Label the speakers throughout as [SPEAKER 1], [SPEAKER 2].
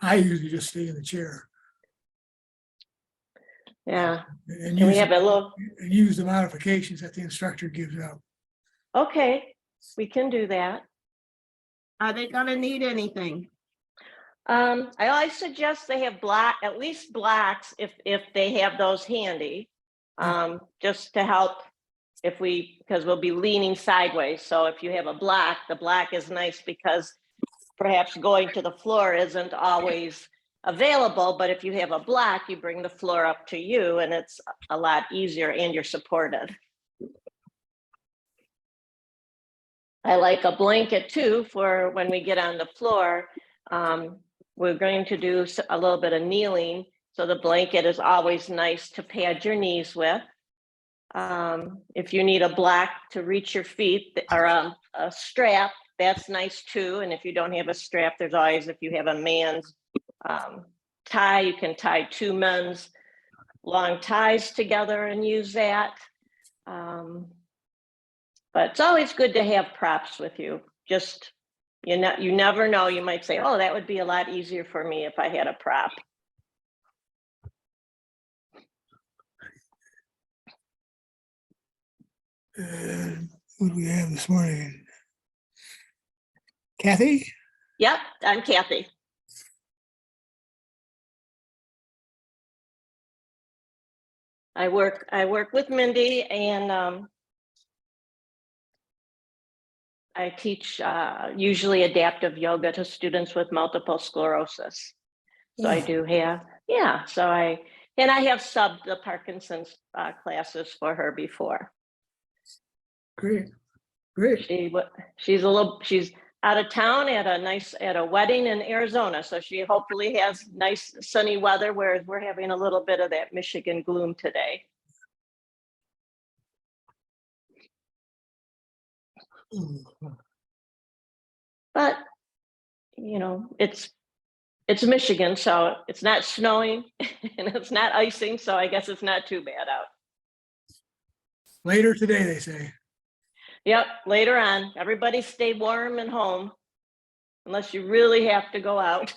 [SPEAKER 1] I usually just stay in the chair
[SPEAKER 2] Yeah,
[SPEAKER 1] and
[SPEAKER 2] can we
[SPEAKER 1] use,
[SPEAKER 2] have a little,
[SPEAKER 1] and use the modifications that the instructor gives out.
[SPEAKER 2] okay, we can do that.
[SPEAKER 3] Are they gonna need anything?
[SPEAKER 2] I always suggest they have at least blocks if they have those handy, just to help because we'll be leaning sideways. So if you have a block, the block is nice because perhaps going to the floor isn't always available, but if you have a block, you bring the floor up to you and it's a lot easier and you're supported. I like a blanket too for when we get on the floor. We're going to do a little bit of kneeling. So the blanket is always nice to pad your knees with. If you need a block to reach your feet or a strap, that's nice too. And if you don't have a strap, there's always, if you have a man's tie, you can tie two men's long ties together and use that. But it's always good to have props with you. Just, you never know. You might say, oh, that would be a lot easier for me if I had a prop.
[SPEAKER 1] What do we have this morning? Kathy?
[SPEAKER 2] Yep, I'm Kathy. I work with Mindy and I teach usually adaptive yoga to students with multiple sclerosis. So I do have, yeah, so I have subbed the Parkinson's classes for her before.
[SPEAKER 1] Great.
[SPEAKER 2] She's out of town at a wedding in Arizona. So she hopefully has nice sunny weather, whereas we're having a little bit of that Michigan gloom today. But, it's Michigan, so it's not snowing and it's not icing. So I guess it's not too bad out.
[SPEAKER 1] Later today, they say.
[SPEAKER 2] Yep, later on. Everybody stay warm and home unless you really have to go out.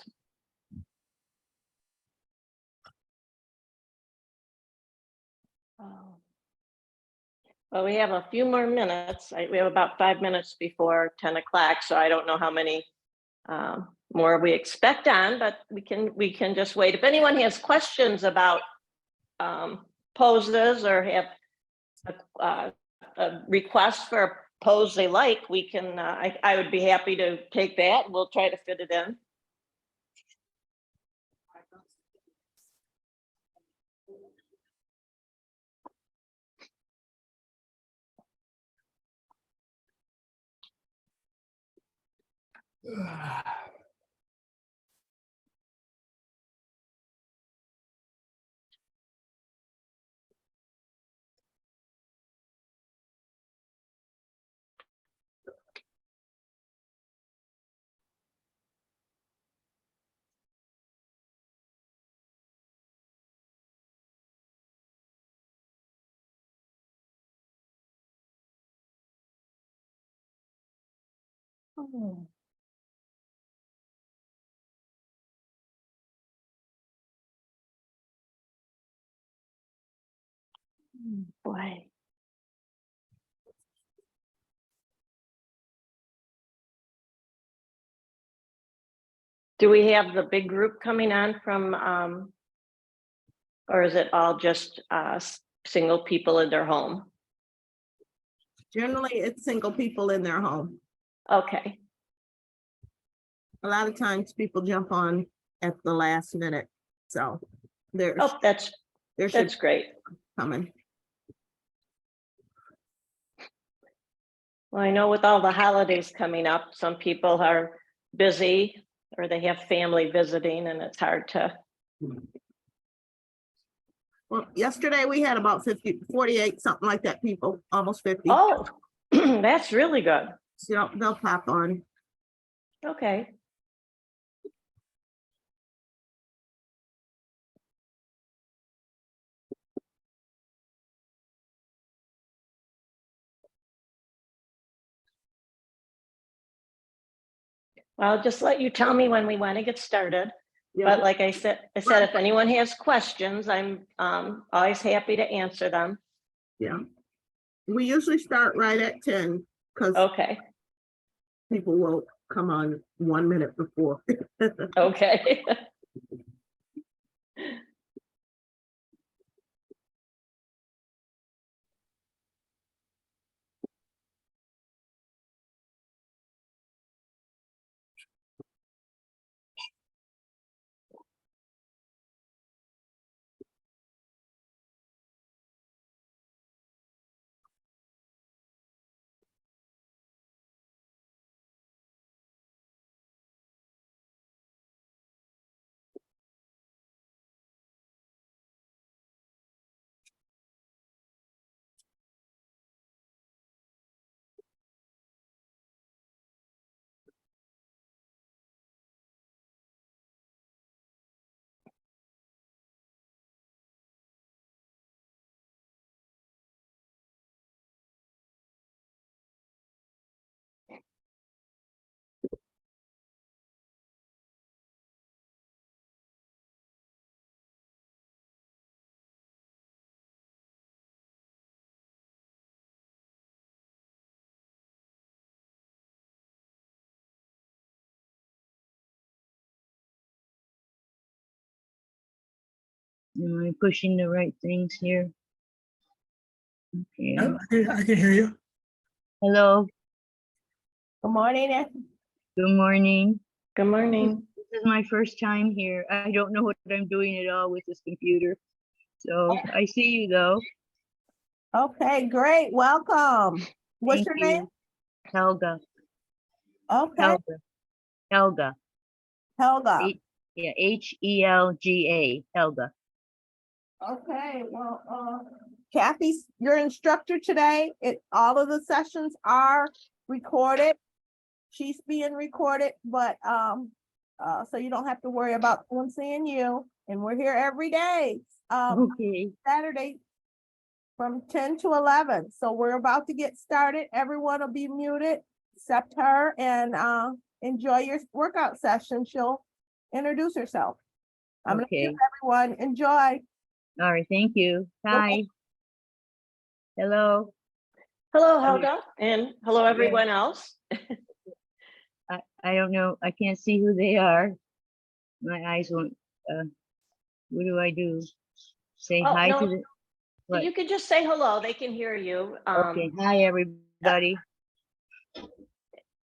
[SPEAKER 2] Well, we have a few more minutes. We have about 5 minutes before 10 o'clock, so I don't know how many more we expect on, but we can just wait. If anyone has questions about poses or have a request for a pose they like, we can. I would be happy to take that. We'll try to fit it in. Oh. Boy. Do we have the big group coming on from, or is it all just single people in their home?
[SPEAKER 3] Generally, it's single people in their home.
[SPEAKER 2] Okay.
[SPEAKER 3] A lot of times people jump on at the last minute. So there's
[SPEAKER 2] That's great.
[SPEAKER 3] Coming.
[SPEAKER 2] Well, I know with all the holidays coming up, some people are busy or they have family visiting and it's hard to.
[SPEAKER 3] Well, yesterday we had about 48, something like that, people, almost 50.
[SPEAKER 2] Oh, that's really good.
[SPEAKER 3] So they'll pop on.
[SPEAKER 2] Okay. Well, I'll just let you tell me when we want to get started. But like I said, if anyone has questions, I'm always happy to answer them.
[SPEAKER 3] Yeah. We usually start right at 10 because
[SPEAKER 2] Okay,
[SPEAKER 3] people will come on 1 minute before.
[SPEAKER 2] okay.
[SPEAKER 4] Am I pushing the right things here? Okay.
[SPEAKER 1] I can hear you.
[SPEAKER 4] Hello,
[SPEAKER 3] Good morning, Nancy.
[SPEAKER 4] good morning.
[SPEAKER 2] Good morning.
[SPEAKER 4] This is my first time here. I don't know what I'm doing at all with this computer. So I see you though.
[SPEAKER 3] Okay, great. Welcome. What's
[SPEAKER 4] Thank
[SPEAKER 3] your name?
[SPEAKER 4] you. Helga,
[SPEAKER 3] Okay,
[SPEAKER 4] Helga.
[SPEAKER 3] Helga.
[SPEAKER 4] Yeah, Helga, Helga.
[SPEAKER 3] Okay, well, Kathy's your instructor today. All of the sessions are recorded. She's being recorded, but so you don't have to worry about someone seeing you. And we're here every day,
[SPEAKER 4] Okay,
[SPEAKER 3] Saturday from 10 to 11. So we're about to get started. Everyone will be muted except her, and enjoy your workout session. She'll introduce herself. I'm gonna give
[SPEAKER 4] okay.
[SPEAKER 3] everyone enjoy.
[SPEAKER 4] All right, thank you. Hi. Hello.
[SPEAKER 2] Hello, Helga, and hello, everyone else.
[SPEAKER 4] I don't know. I can't see who they are. My eyes won't, what do I do? Say
[SPEAKER 2] Oh,
[SPEAKER 4] hi
[SPEAKER 2] no,
[SPEAKER 4] to the, what?
[SPEAKER 2] you could just say hello. They can hear you.
[SPEAKER 4] Okay, hi, everybody.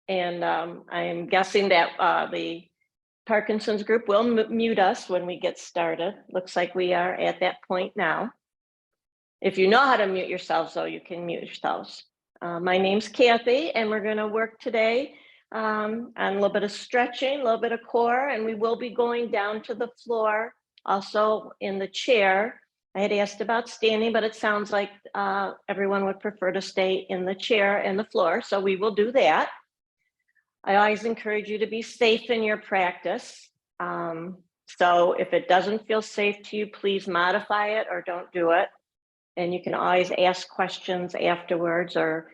[SPEAKER 2] And I'm guessing that the Parkinson's group will mute us when we get started. Looks like we are at that point now. If you know how to mute yourselves, though, you can mute yourselves. My name's Kathy, and we're going to work today on a little bit of stretching, a little bit of core, and we will be going down to the floor, also in the chair. I had asked about standing, but it sounds like everyone would prefer to stay in the chair and the floor, so we will do that. I always encourage you to be safe in your practice. So if it doesn't feel safe to you, please modify it or don't do it. And you can always ask questions afterwards or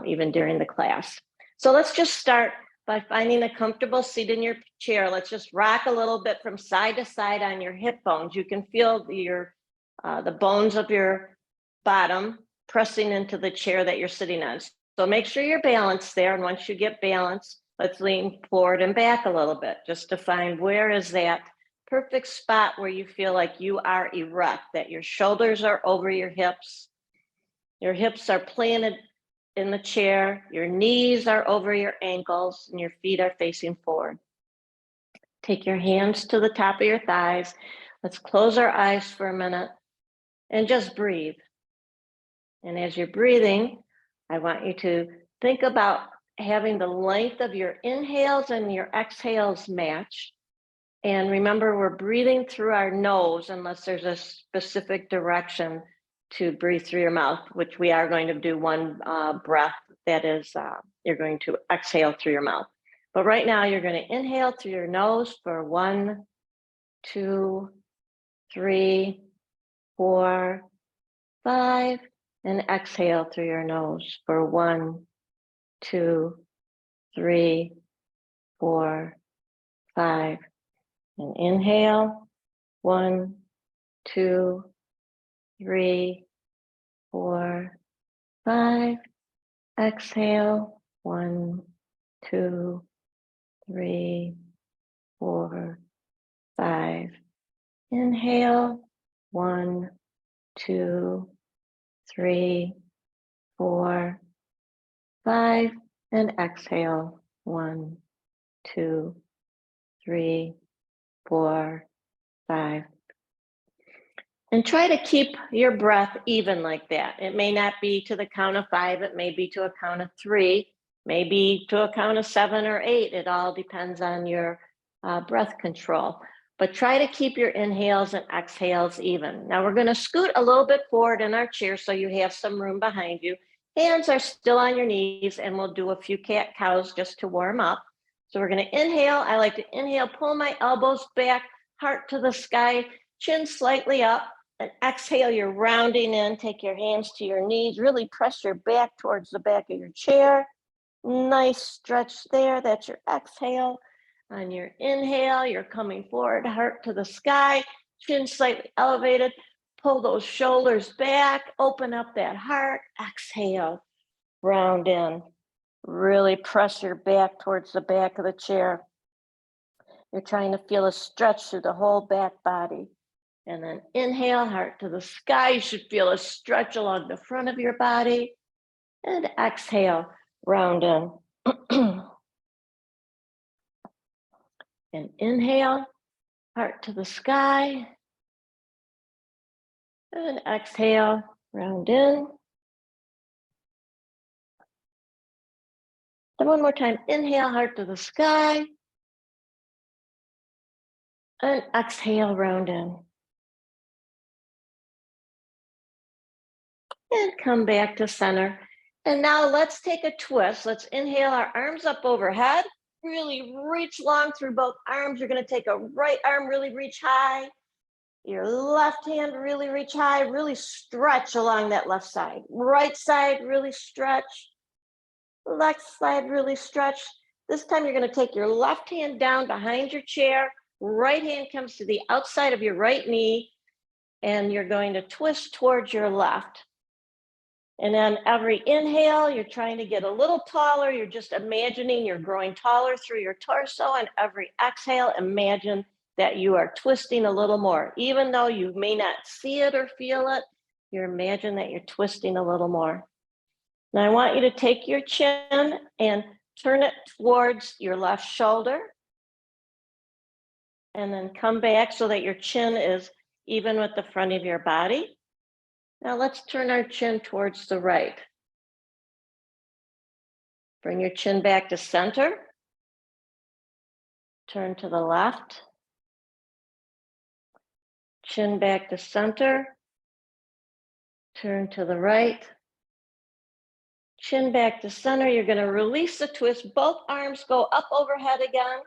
[SPEAKER 2] even during the class. So let's just start by finding a comfortable seat in your chair. Let's just rock a little bit from side to side on your hip bones. You can feel the bones of your bottom pressing into the chair that you're sitting on. So make sure you're balanced there. And once you get balanced, let's lean forward and back a little bit just to find where is that perfect spot where you feel like you are erect, that your shoulders are over your hips are planted in the chair, your knees are over your ankles, and your feet are facing forward. Take your hands to the top of your thighs. Let's close our eyes for a minute and just breathe. And as you're breathing, I want you to think about having the length of your inhales and your exhales match. And remember, we're breathing through our nose unless there's a specific direction to breathe through your mouth, which we are going to do one breath. That is, you're going to exhale through your mouth. But right now, you're going to inhale through your nose for 1, 2, 3, 4, 5, and exhale through your nose for 1, 2, 3, 4, 5. And inhale, 1, 2, 3, 4, 5. Exhale, 1, 2, 3, 4, 5. Inhale, 1, 2, 3, 4, 5. And exhale, 1, 2, 3, 4, 5. And try to keep your breath even like that. It may not be to the count of 5, it may be to a count of 3, maybe to a count of 7 or 8. It all depends on your breath control. But try to keep your inhales and exhales even. Now we're going to scoot a little bit forward in our chair so you have some room behind you. Hands are still on your knees, and we'll do a few cat-cows just to warm up. So we're going to inhale. I like to inhale, pull my elbows back, heart to the sky, chin slightly up. And exhale, you're rounding in. Take your hands to your knees. Really press your back towards the back of your chair. Nice stretch there. That's your exhale. On your inhale, you're coming forward, heart to the sky, chin slightly elevated. Pull those shoulders back. Open up that heart. Exhale, round in. Really press your back towards the back of the chair. You're trying to feel a stretch through the whole back body. And then inhale, heart to the sky. You should feel a stretch along the front of your body. And exhale, round in. And inhale, heart to the sky. And exhale, round in. And one more time, inhale, heart to the sky. And exhale, round in. And come back to center. And now let's take a twist. Let's inhale our arms up overhead. Really reach long through both arms. You're going to take a right arm, really reach high. Your left hand, really reach high. Really stretch along that left side. Right side, really stretch. Left side, really stretch. This time you're going to take your left hand down behind your chair. Right hand comes to the outside of your right knee. And you're going to twist towards your left. And then every inhale, you're trying to get a little taller. You're just imagining you're growing taller through your torso. And every exhale, imagine that you are twisting a little more. Even though you may not see it or feel it, you imagine that you're twisting a little more. Now I want you to take your chin and turn it towards your left shoulder. And then come back so that your chin is even with the front of your body. Now let's turn our chin towards the right. Bring your chin back to center. Turn to the left. Chin back to center. Turn to the right. Chin back to center. You're going to release the twist. Both arms go up overhead again.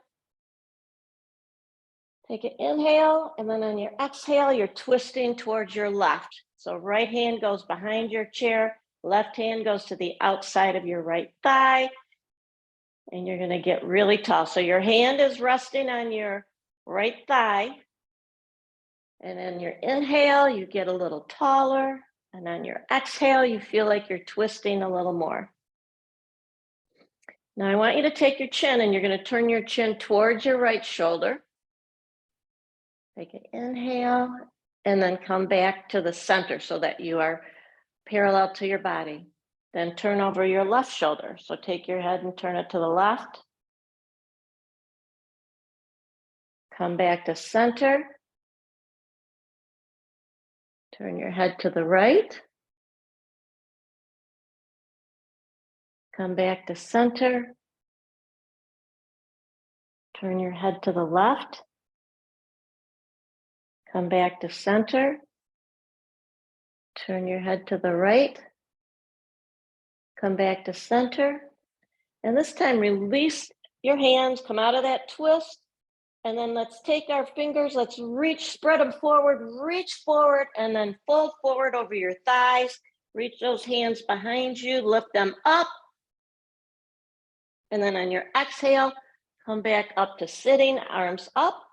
[SPEAKER 2] Take an inhale, and then on your exhale, you're twisting towards your left. So right hand goes behind your chair, left hand goes to the outside of your right thigh, and you're going to get really tall. So your hand is resting on your right thigh, and on your inhale, you get a little taller, and on your exhale, you feel like you're twisting a little more. Now I want you to take your chin, and you're going to turn your chin towards your right shoulder. Take an inhale, and then come back to the center so that you are parallel to your body. Then turn over your left shoulder. So take your head and turn it to the left. Come back to center. Turn your head to the right. Come back to center. Turn your head to the left. Come back to center. Turn your head to the right. Come back to center. And this time release your hands, come out of that twist. And then let's take our fingers, let's reach, spread them forward, reach forward, and then fold forward over your thighs. Reach those hands behind you, lift them up. And then on your exhale, come back up to sitting, arms up.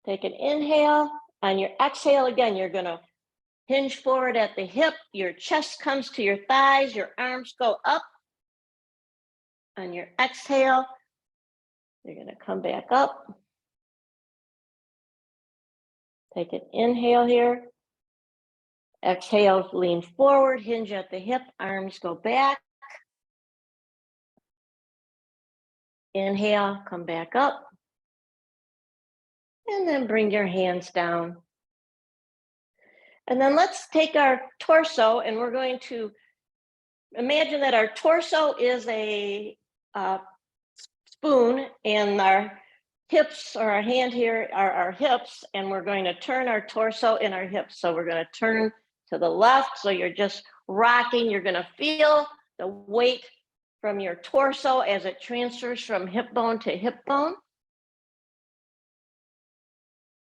[SPEAKER 2] Take an inhale. On your exhale, again, you're going to hinge forward at the hip. Your chest comes to your thighs. Your arms go up. On your exhale, you're going to come back up. Take an inhale here. Exhale, lean forward, hinge at the hip, arms go back. Inhale, come back up. And then bring your hands down. And then let's take our torso, and we're going to imagine that our torso is a spoon, and our hips, or our hand here, are our hips, and we're going to turn our torso in our hips. So we're going to turn to the left. So you're just rocking. You're going to feel the weight from your torso as it transfers from hip bone to hip bone.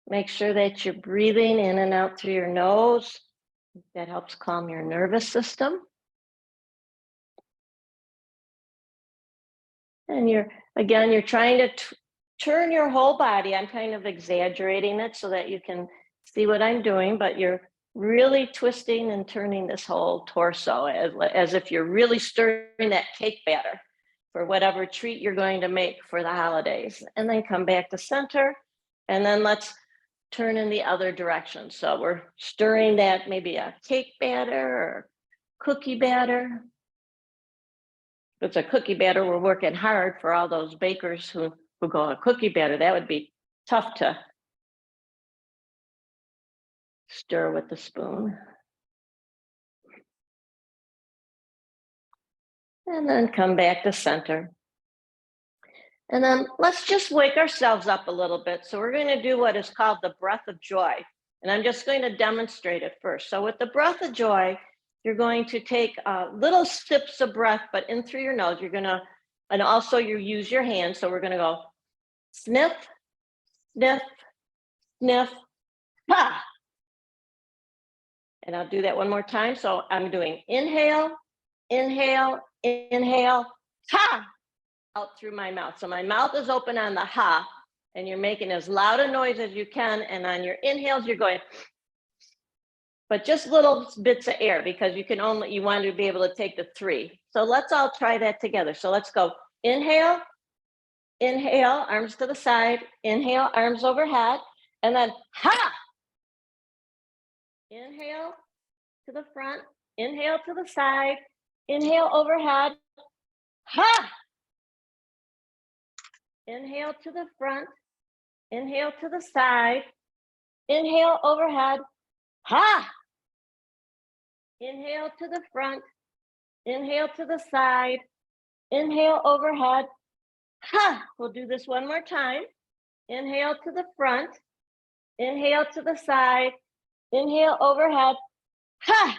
[SPEAKER 2] Make sure that you're breathing in and out through your nose. That helps calm your nervous system. And you're trying to turn your whole body. I'm kind of exaggerating it so that you can see what I'm doing, but you're really twisting and turning this whole torso as if you're really stirring that cake batter for whatever treat you're going to make for the holidays. And then come back to center, and then let's turn in the other direction. So we're stirring that, maybe a cake batter or cookie batter. If it's a cookie batter, we're working hard for all those bakers who go a cookie batter. That would be tough to stir with the spoon. And then come back to center. And then let's just wake ourselves up a little bit. So we're going to do what is called the breath of joy. And I'm just going to demonstrate it first. So with the breath of joy, you're going to take little sips of breath, but in through your nose. You're going to, and also you use your hands. So we're going to go sniff, sniff, sniff, ha. And I'll do that one more time. So I'm doing inhale, inhale, inhale, ha, out through my mouth. So my mouth is open on the ha, and you're making as loud a noise as you can. And on your inhales, you're going, but just little bits of air, because you want to be able to take the 3. So let's all try that together. So let's go inhale, inhale, arms to the side, inhale, arms overhead, and then ha. Inhale to the front, inhale to the side, inhale overhead, ha. Inhale to the front, inhale to the side, inhale overhead, ha. Inhale to the front, inhale to the side, inhale overhead, ha. We'll do this one more time. Inhale to the front, inhale to the side, inhale overhead, ha.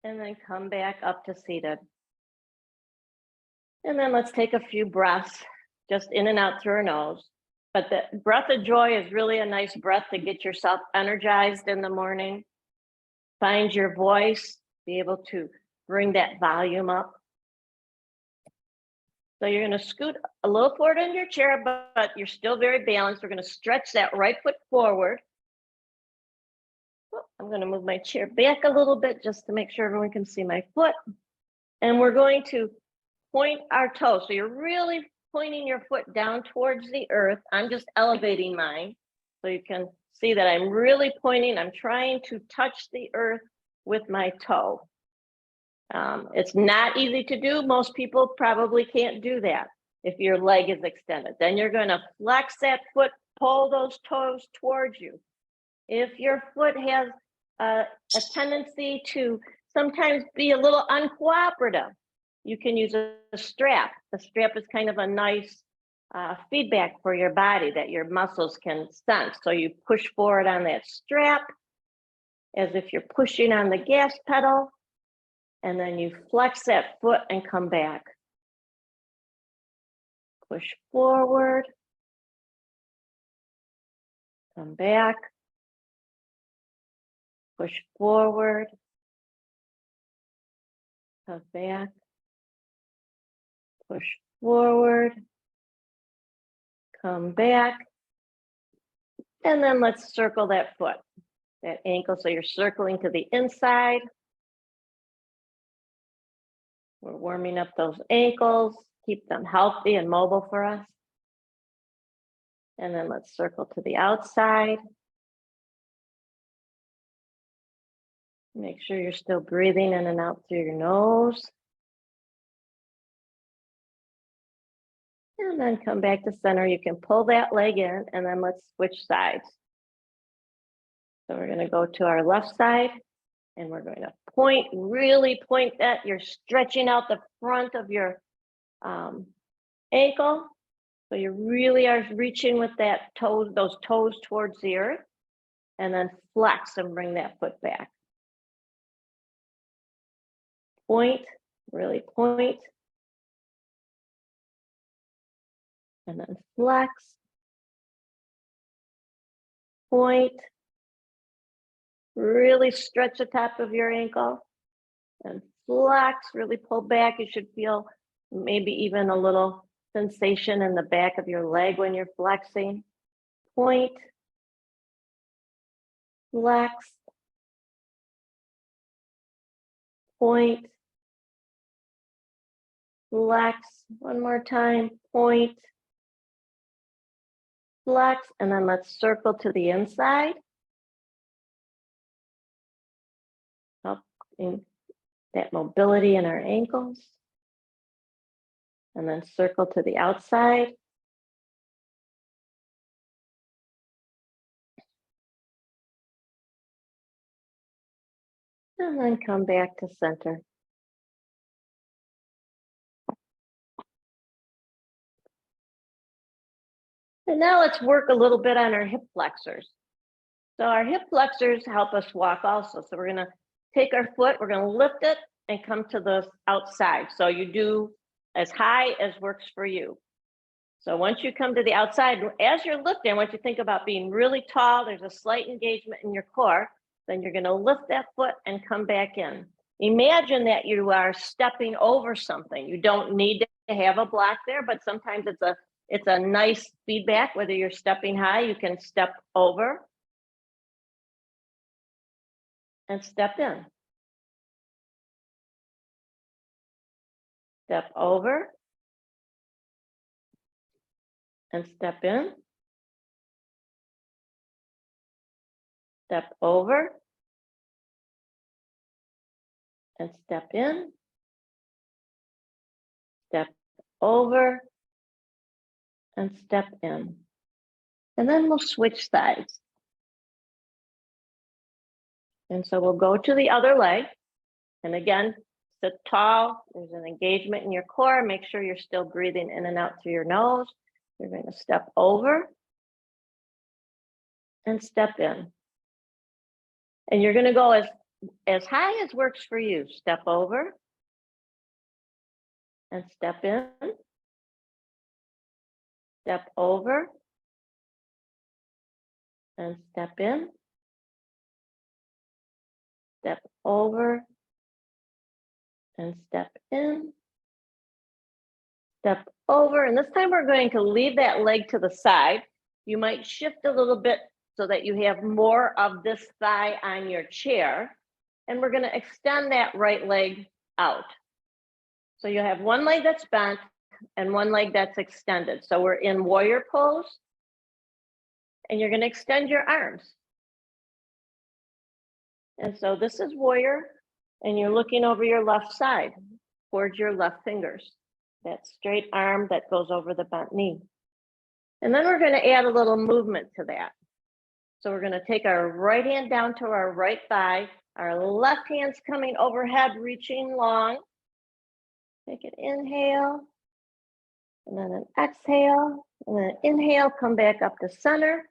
[SPEAKER 2] And then come back up to seated. And then let's take a few breaths, just in and out through our nose. But the breath of joy is really a nice breath to get yourself energized in the morning. Find your voice, be able to bring that volume up. So you're going to scoot a little forward in your chair, but you're still very balanced. We're going to stretch that right foot forward. I'm going to move my chair back a little bit just to make sure everyone can see my foot. And we're going to point our toes. So you're really pointing your foot down towards the earth. I'm just elevating mine so you can see that I'm really pointing. I'm trying to touch the earth with my toe. It's not easy to do. Most people probably can't do that if your leg is extended. Then you're going to flex that foot, pull those toes towards you. If your foot has a tendency to sometimes be a little uncooperative, you can use a strap. The strap is kind of a nice feedback for your body that your muscles can sense. So you push forward on that strap as if you're pushing on the gas pedal, and then you flex that foot and come back. Push forward, come back. Push forward, come back, push forward, come back, And then let's circle that foot, that ankle. So you're circling to the inside. We're warming up those ankles, keep them healthy and mobile for us. And then let's circle to the outside. Make sure you're still breathing in and out through your nose. And then come back to center. You can pull that leg in and then let's switch sides. So we're going to go to our left side and we're going to point, really point that. You're stretching out the front of your ankle. So you really are reaching with that toes, those toes towards the earth, and then flex and bring that foot back. Point, really point. And then flex. Point. Really stretch the top of your ankle and flex, really pull back. You should feel maybe even a little sensation in the back of your leg when you're flexing. Point, flex, point, flex. One more time, point, flex, and then let's circle to the inside. Helping that mobility in our ankles. And then circle to the outside. And then come back to center. And now let's work a little bit on our hip flexors. So our hip flexors help us walk also. So we're gonna take our foot, we're gonna lift it and come to the outside. So you do as high as works for you. So once you come to the outside, as you're lifting, I want you to think about being really tall. There's a slight engagement in your core. Then you're gonna lift that foot and come back in. Imagine that you are stepping over something. You don't need to have a block there, but sometimes it's a nice feedback. Whether you're stepping high, you can step over and step in. Step over and step in. Step over and step in. Step over and step in. And then we'll switch sides. And so we'll go to the other leg. And again, sit tall. There's an engagement in your core. Make sure you're still breathing in and out through your nose. You're going to step over and step in. And you're going to go as high as works for you. Step over and step in. Step over and step in. Step over and step in. Step over, and this time we're going to leave that leg to the side. You might shift a little bit so that you have more of this thigh on your chair. And we're going to extend that right leg out. So you have one leg that's bent and one leg that's extended. So we're in warrior pose. And you're going to extend your arms. And so this is warrior, and you're looking over your left side towards your left fingers. That straight arm that goes over the bent knee. And then we're going to add a little movement to that. So we're going to take our right hand down to our right thigh. Our left hand's coming overhead, reaching long. Take an inhale, and then an exhale, and then inhale, come back up to center.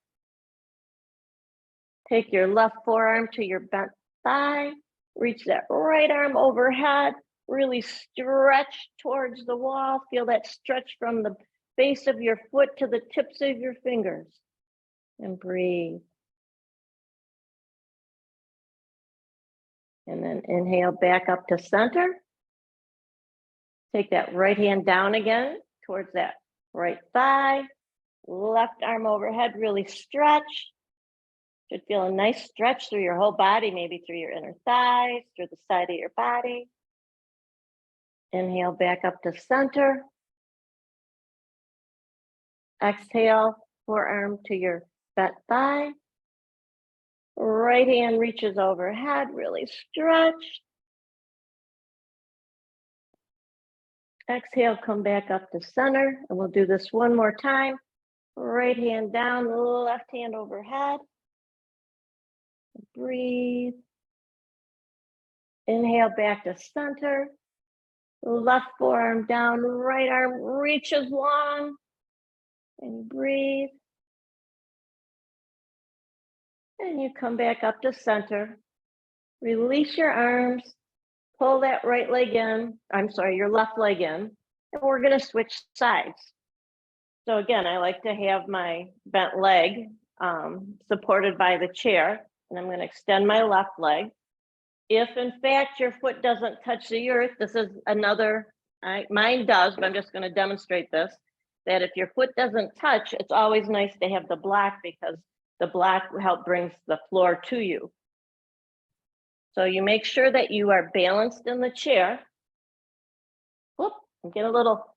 [SPEAKER 2] Take your left forearm to your bent thigh. Reach that right arm overhead. Really stretch towards the wall. Feel that stretch from the base of your foot to the tips of your fingers. And breathe. And then inhale back up to center. Take that right hand down again towards that right thigh. Left arm overhead, really stretch. Should feel a nice stretch through your whole body, maybe through your inner thighs, through the side of your body. Inhale back up to center. Exhale, forearm to your bent thigh. Right hand reaches overhead, really stretch. Exhale, come back up to center, and we'll do this one more time. Right hand down, left hand overhead. Breathe. Inhale back to center. Left forearm down, right arm reaches long. And breathe. And you come back up to center. Release your arms. Pull that right leg in. I'm sorry, your left leg in. And we're going to switch sides. So again, I like to have my bent leg supported by the chair. And I'm going to extend my left leg. If in fact your foot doesn't touch the earth, this is another, mine does, but I'm just going to demonstrate this, that if your foot doesn't touch, it's always nice to have the block because the block help brings the floor to you. So you make sure that you are balanced in the chair. Whoop, and get a little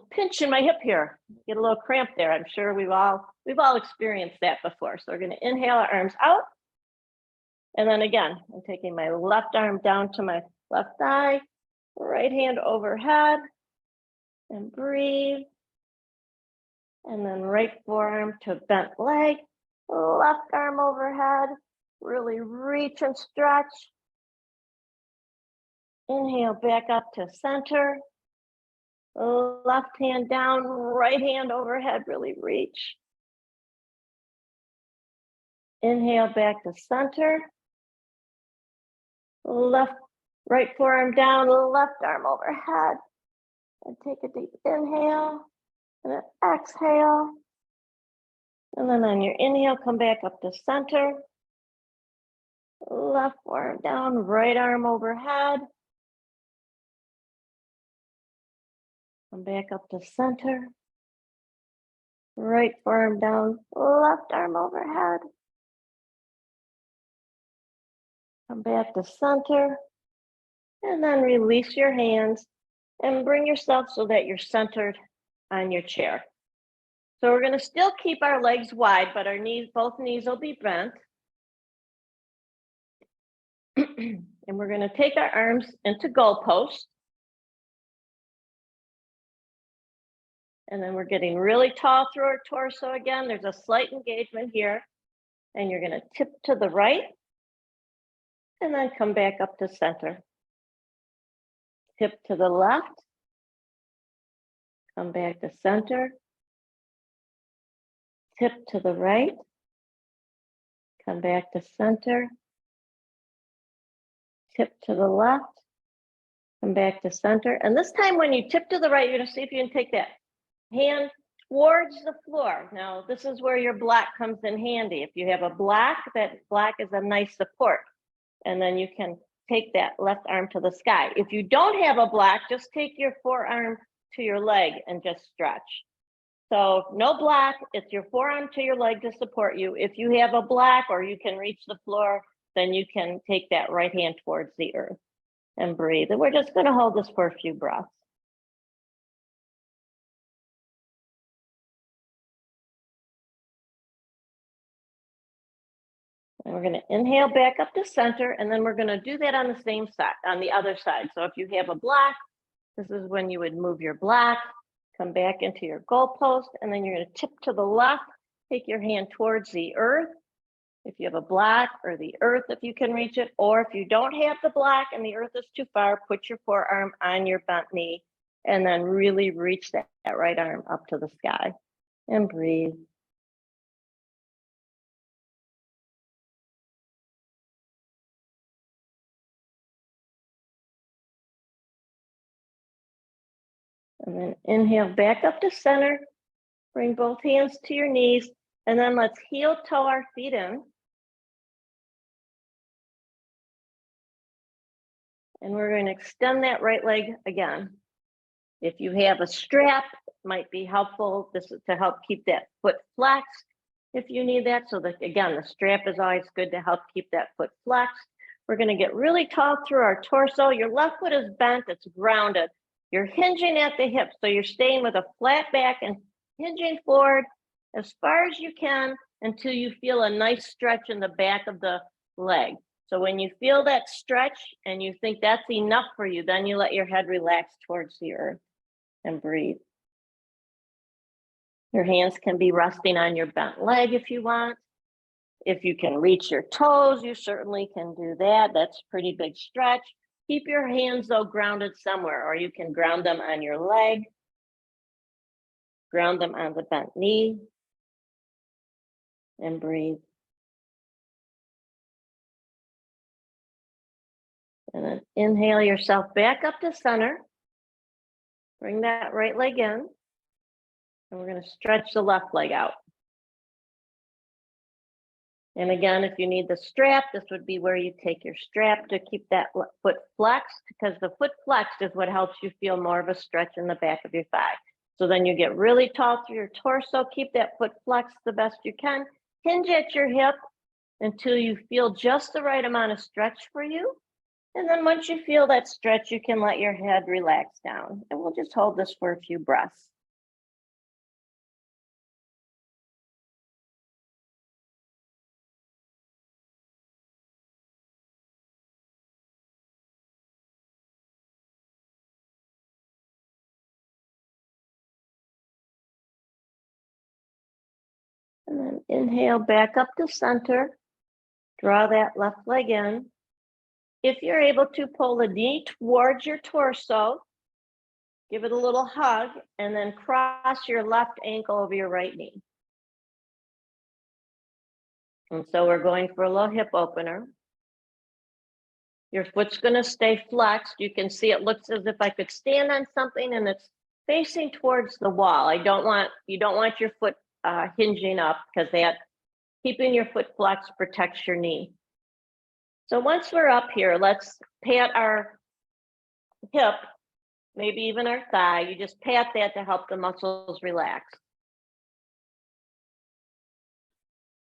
[SPEAKER 2] pinch in my hip here. Get a little cramp there. I'm sure we've all experienced that before. So we're going to inhale our arms out. And then again, I'm taking my left arm down to my left thigh, right hand overhead, and breathe. And then right forearm to bent leg, left arm overhead, really reach and stretch. Inhale back up to center. Left hand down, right hand overhead, really reach. Inhale back to center. Right forearm down, left arm overhead. And take a deep inhale and an exhale. And then on your inhale, come back up to center. Left forearm down, right arm overhead. Come back up to center. Right forearm down, left arm overhead. Come back to center. And then release your hands and bring yourself so that you're centered on your chair. So we're going to still keep our legs wide, but our knees, both knees will be bent. And we're going to take our arms into goalposts. And then we're getting really tall through our torso again. There's a slight engagement here. And you're going to tip to the right. And then come back up to center. Tip to the left. Come back to center. Tip to the right. Come back to center. Tip to the left. Come back to center. And this time when you tip to the right, you're going to see if you can take that hand towards the floor. Now, this is where your block comes in handy. If you have a block, that block is a nice support. And then you can take that left arm to the sky. If you don't have a block, just take your forearm to your leg and just stretch. So no block, it's your forearm to your leg to support you. If you have a block or you can reach the floor, then you can take that right hand towards the earth and breathe. And we're just going to hold this for a few breaths. And we're going to inhale back up to center, and then we're going to do that on the same side, on the other side. So if you have a block, this is when you would move your block, come back into your goalpost, and then you're going to tip to the left, take your hand towards the earth. If you have a block, or the earth if you can reach it, or if you don't have the block and the earth is too far, put your forearm on your bent knee, and then really reach that right arm up to the sky and breathe. And then inhale back up to center, bring both hands to your knees, and then let's heel toe our feet in. And we're going to extend that right leg again. If you have a strap, it might be helpful. This is to help keep that foot flexed. if you need that. So that, again, the strap is always good to help keep that foot flexed. We're gonna get really tall through our torso. Your left foot is bent, it's grounded. You're hinging at the hip, so you're staying with a flat back and hinging forward as far as you can until you feel a nice stretch in the back of the leg. So when you feel that stretch and you think that's enough for you, then you let your head relax towards the earth and breathe. Your hands can be resting on your bent leg if you want. If you can reach your toes, you certainly can do that. That's a pretty big stretch. Keep your hands though grounded somewhere, or you can ground them on your leg, ground them on the bent knee, and breathe. And then inhale yourself back up to center. Bring that right leg in. And we're going to stretch the left leg out. And again, if you need the strap, this would be where you take your strap to keep that foot flexed, because the foot flexed is what helps you feel more of a stretch in the back of your thigh. So then you get really tall through your torso, keep that foot flexed the best you can, hinge at your hip until you feel just the right amount of stretch for you. And then once you feel that stretch, you can let your head relax down. And we'll just hold this for a few breaths. And then inhale back up to center. Draw that left leg in. If you're able to, pull the knee towards your torso, give it a little hug, and then cross your left ankle over your right knee. And so we're going for a little hip opener. Your foot's going to stay flexed. You can see it looks as if I could stand on something and it's facing towards the wall. You don't want your foot hinging up, because that keeping your foot flexed protects your knee. So once we're up here, let's pat our hip, maybe even our thigh. You just pat that to help the muscles relax.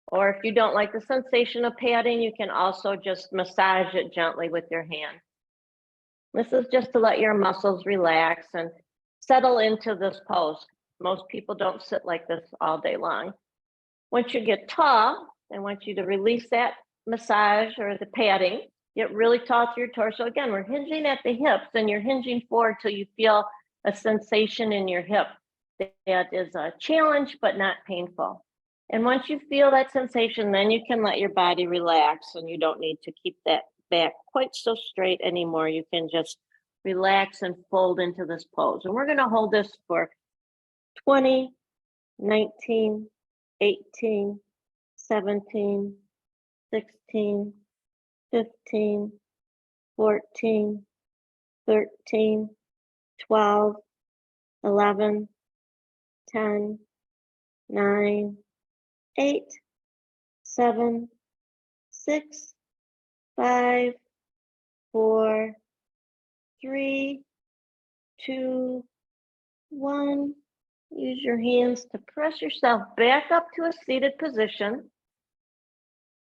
[SPEAKER 2] Or if you don't like the sensation of patting, you can also just massage it gently with your hand. This is just to let your muscles relax and settle into this pose. Most people don't sit like this all day long. Once you get tall, I want you to release that massage or the patting, get really tall through your torso. Again, we're hinging at the hips, and you're hinging forward till you feel a sensation in your hip that is a challenge but not painful. And once you feel that sensation, then you can let your body relax, and you don't need to keep that back quite so straight anymore. You can just relax and fold into this pose. And we're going to hold this for 20, 19, 18, 17, 16, 15, 14, 13, 12, 11, 10, 9, 8, 7, 6, 5, 4, 3, 2, 1. Use your hands to press yourself back up to a seated position.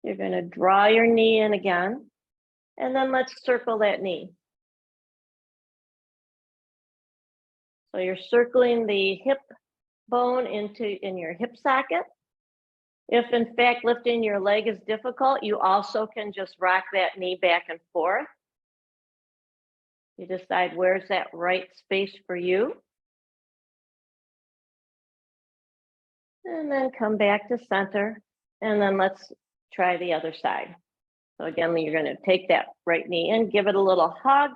[SPEAKER 2] You're going to draw your knee in again, and then let's circle that knee. So you're circling the hip bone in your hip socket. If in fact lifting your leg is difficult, you also can just rock that knee back and forth. You decide where's that right space for you. And then come back to center, and then let's try the other side. So again, you're going to take that right knee in, give it a little hug,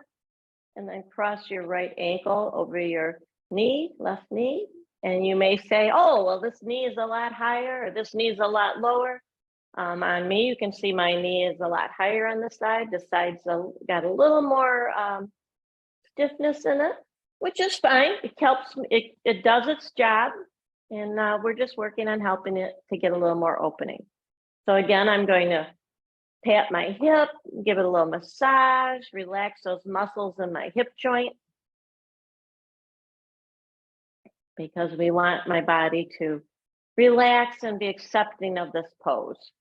[SPEAKER 2] and then cross your right ankle over your knee, left knee. And you may say, oh, well, this knee is a lot higher, or this knee is a lot lower. On me, you can see my knee is a lot higher on this side. The side's got a little more stiffness in it, which is fine. It helps, it does its job. And we're just working on helping it to get a little more opening. So again, I'm going to pat my hip, give it a little massage, relax those muscles in my hip joint, because we want my body to relax and be accepting of this pose.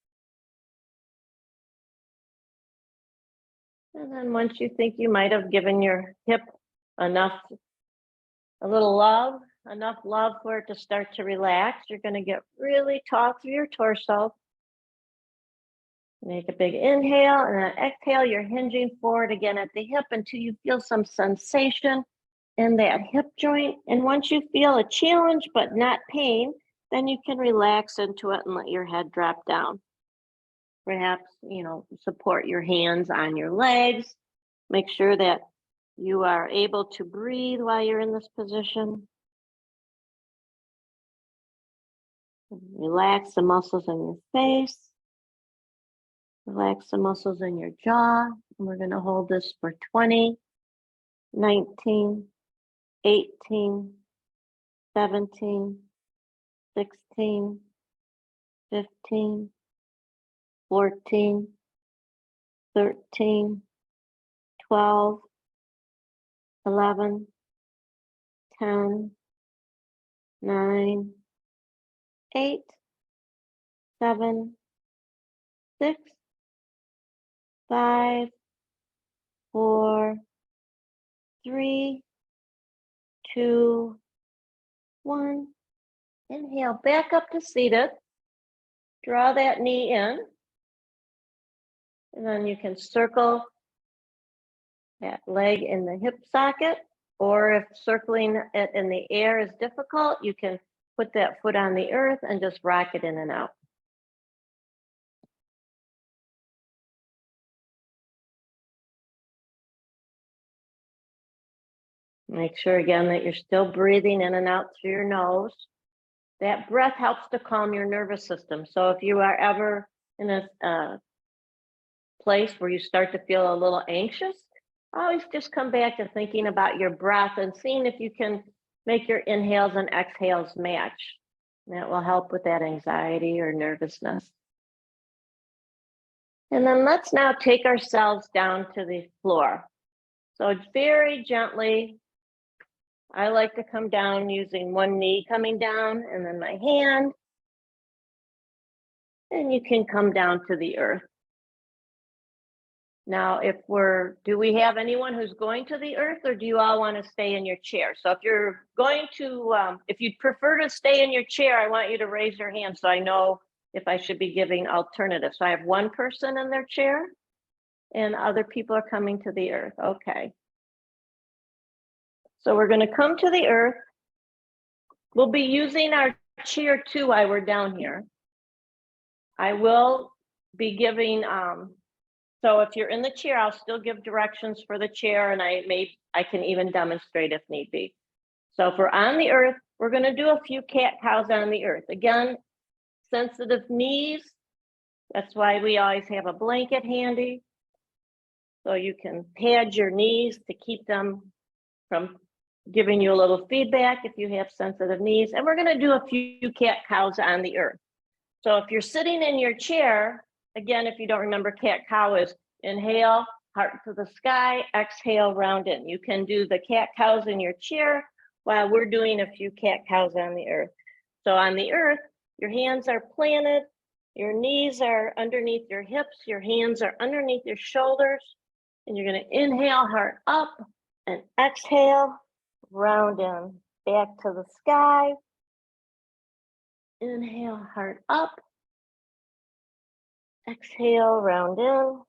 [SPEAKER 2] And then once you think you might have given your hip enough, a little love, enough love for it to start to relax, you're going to get really tall through your torso. Make a big inhale and then exhale. You're hinging forward again at the hip until you feel some sensation in that hip joint. And once you feel a challenge but not pain, then you can relax into it and let your head drop down. Perhaps, support your hands on your legs. Make sure that you are able to breathe while you're in this position. Relax the muscles in your face. Relax the muscles in your jaw. And we're going to hold this for 20, 19, 18, 17, 16, 15, 14, 13, 12, 11, 10, 9, 8, 7, 6, 5, 4, 3, 2, 1. Inhale, back up to seated. Draw that knee in. And then you can circle that leg in the hip socket, or if circling it in the air is difficult, you can put that foot on the earth and just rock it in and out. Make sure again that you're still breathing in and out through your nose. That breath helps to calm your nervous system. So if you are ever in a place where you start to feel a little anxious, always just come back to thinking about your breath and seeing if you can make your inhales and exhales match. That will help with that anxiety or nervousness. And then let's now take ourselves down to the floor. So very gently, I like to come down using one knee coming down and then my hand. And you can come down to the earth. Now, do we have anyone who's going to the earth, or do you all want to stay in your chair? So if you're going to, if you'd prefer to stay in your chair, I want you to raise your hand so I know if I should be giving alternatives. So I have one person in their chair and other people are coming to the earth. Okay. So we're going to come to the earth. We'll be using our chair too while we're down here. I will be giving, so if you're in the chair, I'll still give directions for the chair, and I can even demonstrate if need be. So if we're on the earth, we're going to do a few cat-cows on the earth. Again, sensitive knees. That's why we always have a blanket handy. So you can pad your knees to keep them from giving you a little feedback if you have sensitive knees. And we're going to do a few cat-cows on the earth. So if you're sitting in your chair, again, if you don't remember, cat-cow is inhale, heart to the sky, exhale, round in. You can do the cat-cows in your chair while we're doing a few cat-cows on the earth. So on the earth, your hands are planted, your knees are underneath your hips, your hands are underneath your shoulders, and you're going to inhale, heart up, and exhale, round in, back to the sky. Inhale, heart up. Exhale, round in.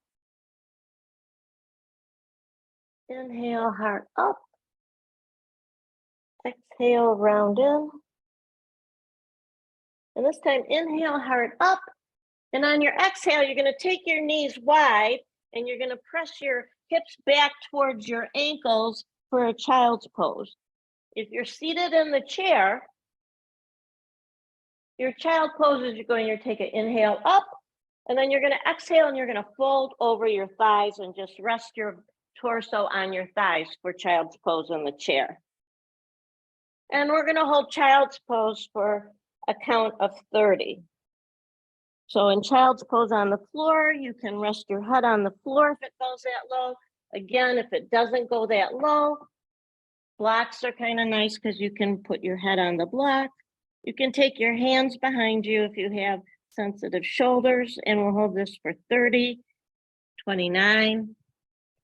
[SPEAKER 2] Inhale, heart up. Exhale, round in. And this time, inhale, heart up. And on your exhale, you're going to take your knees wide and you're going to press your hips back towards your ankles for a child's pose. If you're seated in the chair, your child pose is you're to take an inhale up, and then you're going to exhale and you're going to fold over your thighs and just rest your torso on your thighs for child's pose in the chair. And we're going to hold child's pose for a count of 30. So in child's pose on the floor, you can rest your head on the floor if it goes that low. Again, if it doesn't go that low, blocks are kind of nice because you can put your head on the block. You can take your hands behind you if you have sensitive shoulders, and we'll hold this for 30, 29,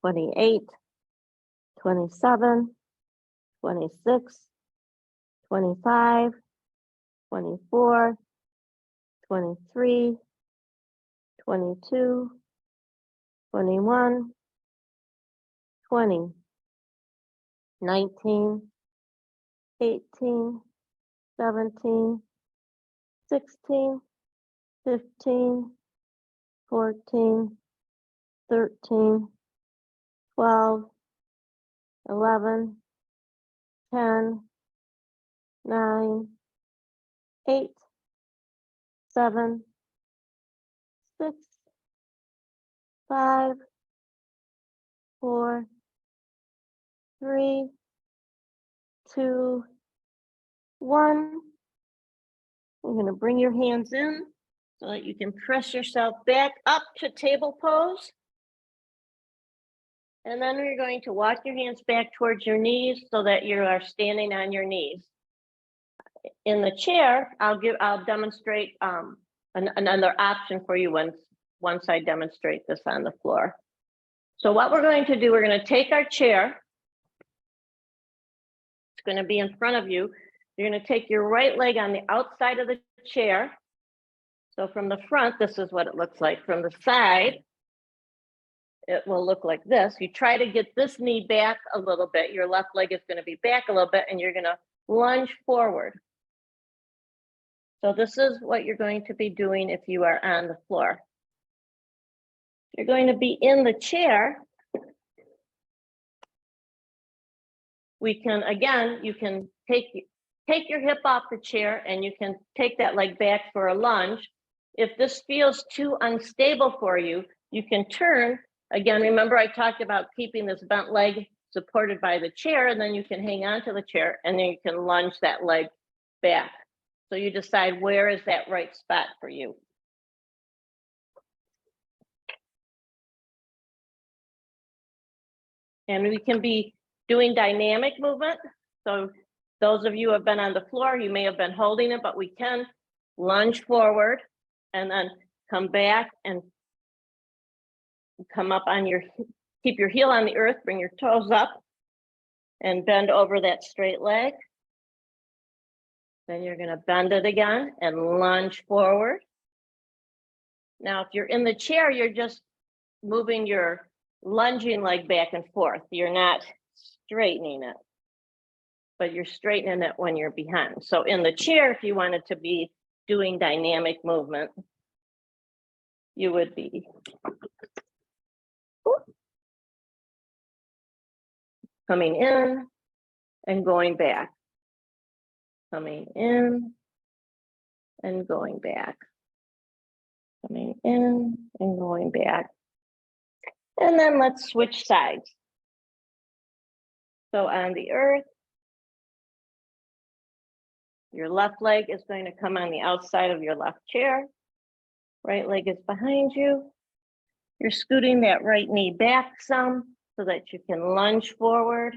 [SPEAKER 2] 28, 27, 26, 25, 24, 23, 22, 21, 20, 19, 18, 17, 16, 15, 14, 13, 12, 11, 10, 9, 8, 7, 6, 5, 4, 3, 2, 1. You're going to bring your hands in so that you can press yourself back up to table pose. And then we're going to walk your hands back towards your knees so that you are standing on your knees. In the chair, I'll demonstrate another option for you once I demonstrate this on the floor. So what we're going to do, we're going to take our chair. It's going to be in front of you. You're going to take your right leg on the outside of the chair. So from the front, this is what it looks like. From the side, it will look like this. You try to get this knee back a little bit. Your left leg is going to be back a little bit, and you're going to lunge forward. So this is what you're going to be doing if you are on the floor. You're going to be in the chair. We can, again, you can take your hip off the chair and you can take that leg back for a lunge. If this feels too unstable for you, you can turn. Again, remember I talked about keeping this bent leg supported by the chair, and then you can hang on to the chair and then you can lunge that leg back. So you decide where is that right spot for you. And we can be doing dynamic movement. So those of you who have been on the floor, you may have been holding it, but we can lunge forward and then come back and come up on your, keep your heel on the earth, bring your toes up and bend over that straight leg. Then you're going to bend it again and lunge forward. Now, if you're in the chair, you're just moving your lunging leg back and forth. You're not straightening it, but you're straightening it when you're behind. So in the chair, if you wanted to be doing dynamic movement, you would be coming in and going back, coming in and going back, coming in and going back. And then let's switch sides. So on the earth, your left leg is going to come on the outside of your left chair. Right leg is behind you. You're scooting that right knee back some so that you can lunge forward.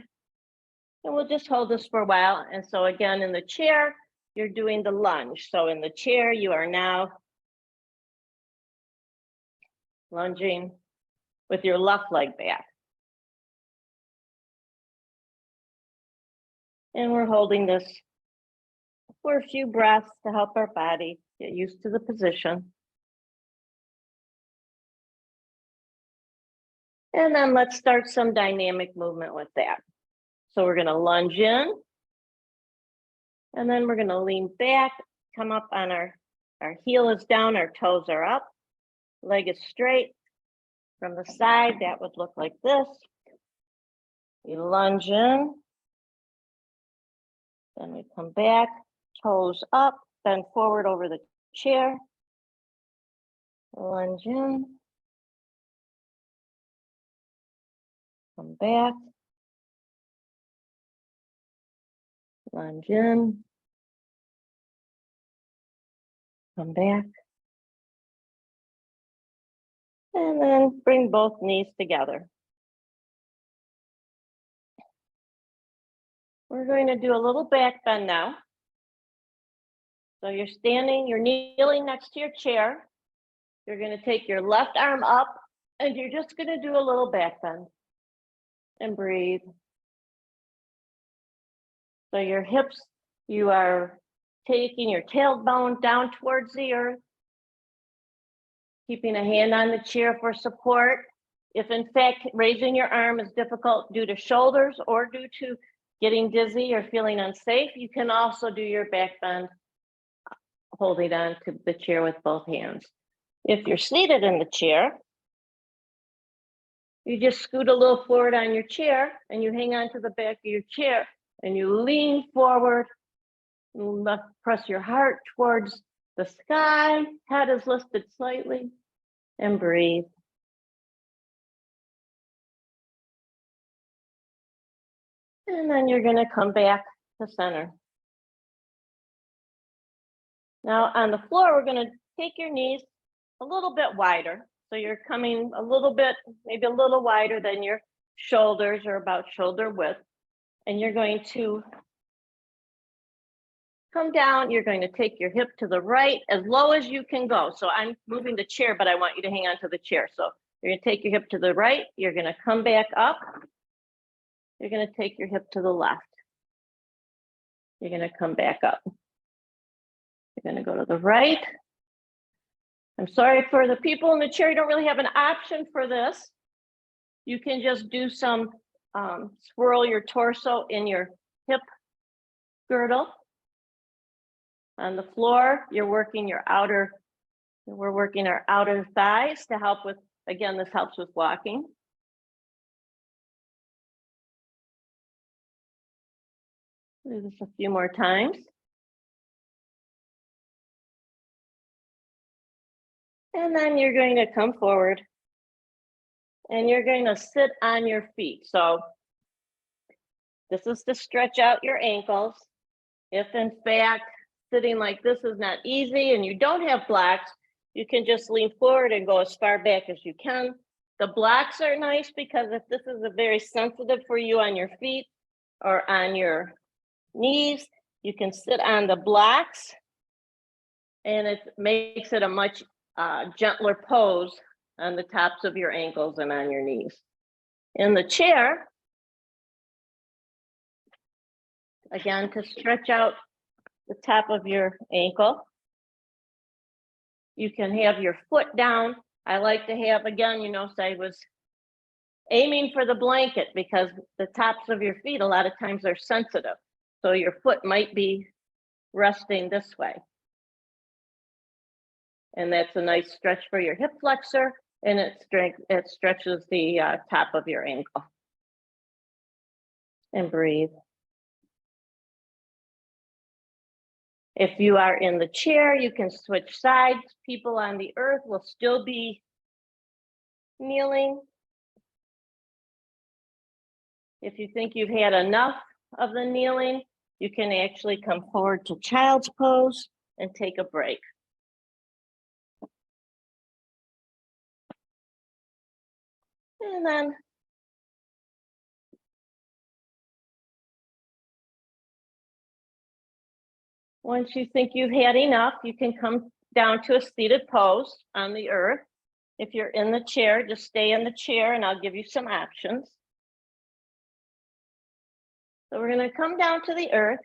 [SPEAKER 2] And we'll just hold this for a while. And so again, in the chair, you're doing the lunge. So in the chair, you are now lunging with your left leg back. And we're holding this for a few breaths to help our body get used to the position. And then let's start some dynamic movement with that. So we're going to lunge in, and then we're going to lean back, come up on our heel is down, our toes are up, leg is straight. From the side, that would look like this. You lunge in, then we come back, toes up, bend forward over the chair, lunge in, come back, lunge in, come back, and then bring both knees together. We're going to do a little back bend now. So you're standing, you're kneeling next to your chair. You're going to take your left arm up and you're just going to do a little back bend and breathe. So your hips, you are taking your tailbone down towards the earth, keeping a hand on the chair for support. If in fact raising your arm is difficult due to shoulders or due to getting dizzy or feeling unsafe, you can also do your back bend holding on to the chair with both hands. If you're seated in the chair, you just scoot a little forward on your chair and you hang on to the back of your chair and you lean forward, press your heart towards the sky, head is lifted slightly, and breathe. And then you're going to come back to center. Now on the floor, we're going to take your knees a little bit wider. So you're coming a little bit, maybe a little wider than your shoulders or about shoulder width. And you're going to come down. You're going to take your hip to the right as low as you can go. So I'm moving the chair, but I want you to hang on to the chair. So you're going to take your hip to the right. You're going to come back up. You're going to take your hip to the left. You're going to come back up. You're going to go to the right. I'm sorry for the people in the chair. You don't really have an option for this. You can just do some swirl your torso in your hip girdle. On the floor, you're working your outer, we're working our outer thighs to help with, again, this helps with walking. Do this a few more times. And then you're going to come forward and you're going to sit on your feet. So this is to stretch out your ankles. If in fact, sitting like this is not easy and you don't have blocks, you can just lean forward and go as far back as you can. The blocks are nice because if this is a very sensitive for you on your feet or on your knees, you can sit on the blocks and it makes it a much gentler pose on the tops of your ankles and on your knees. In the chair, again, to stretch out the top of your ankle, you can have your foot down. I like to have, again, you know, so I was aiming for the blanket because the tops of your feet a lot of times are sensitive. So your foot might be resting this way. And that's a nice stretch for your hip flexor and it stretches the top of your ankle. And breathe. If you are in the chair, you can switch sides. People on the earth will still be kneeling. If you think you've had enough of the kneeling, you can actually come forward to child's pose and take a break. And then once you think you've had enough, you can come down to a seated pose on the earth. If you're in the chair, just stay in the chair and I'll give you some options. So we're going to come down to the earth.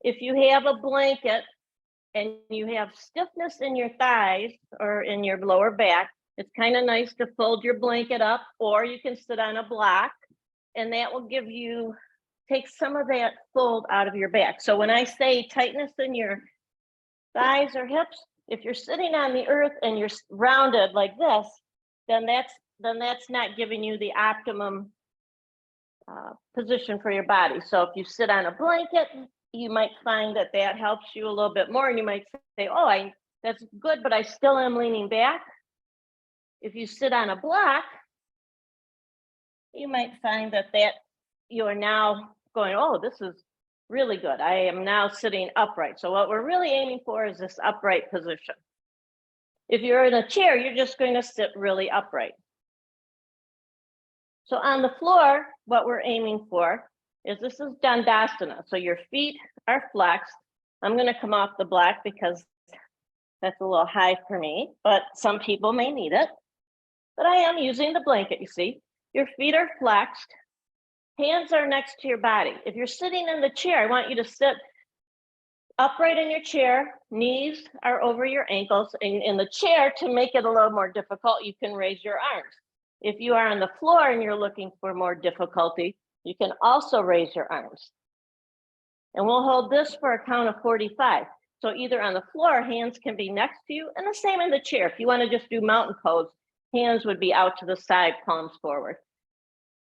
[SPEAKER 2] If you have a blanket and you have stiffness in your thighs or in your lower back, it's kind of nice to fold your blanket up, or you can sit on a block and that will give you, take some of that fold out of your back. So when I say tightness in your thighs or hips, if you're sitting on the earth and you're rounded like this, then that's not giving you the optimum position for your body. So if you sit on a blanket, you might find that that helps you a little bit more, and you might say, oh, that's good, but I still am leaning back. If you sit on a block, you might find that you are now going, oh, this is really good. I am now sitting upright. So what we're really aiming for is this upright position. If you're in a chair, you're just going to sit really upright. So on the floor, what we're aiming for is this is Dandasana. So your feet are flexed. I'm going to come off the black because that's a little high for me, but some people may need it. But I am using the blanket, you see. Your feet are flexed. Hands are next to your body. If you're sitting in the chair, I want you to sit upright in your chair. Knees are over your ankles. And in the chair, to make it a little more difficult, you can raise your arms. If you are on the floor and you're looking for more difficulty, you can also raise your arms. And we'll hold this for a count of 45. So either on the floor, hands can be next to you, and the same in the chair. If you want to just do mountain pose, hands would be out to the side, palms forward.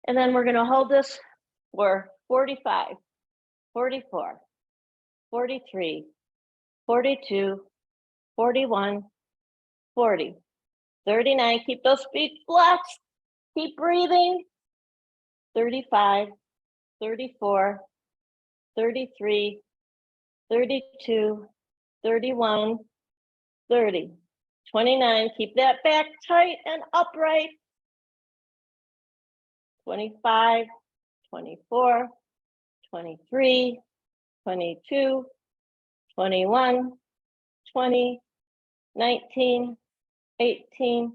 [SPEAKER 2] And then we're going to hold this for 45, 44, 43, 42, 41, 40, 39. Keep those feet flexed. Keep breathing. 35, 34, 33, 32, 31, 30, 29. Keep that back tight and upright. 25, 24, 23, 22, 21, 20, 19, 18,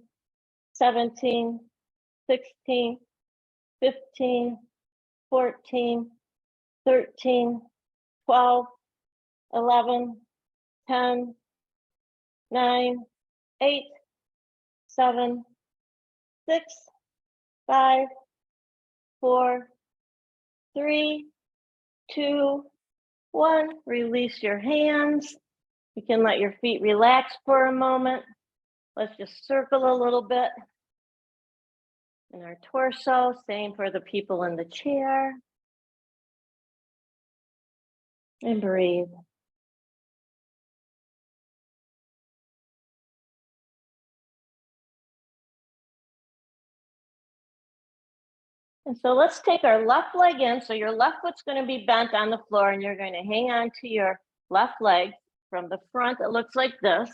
[SPEAKER 2] 17, 16, 15, 14, 13, 12, 11, 10, 9, 8, 7, 6, 5, 4, 3, 2, 1. Release your hands. You can let your feet relax for a moment. Let's just circle a little bit in our torso. Same for the people in the chair. And breathe. And so let's take our left leg in. So your left foot's going to be bent on the floor, and you're going to hang on to your left leg from the front. It looks like this.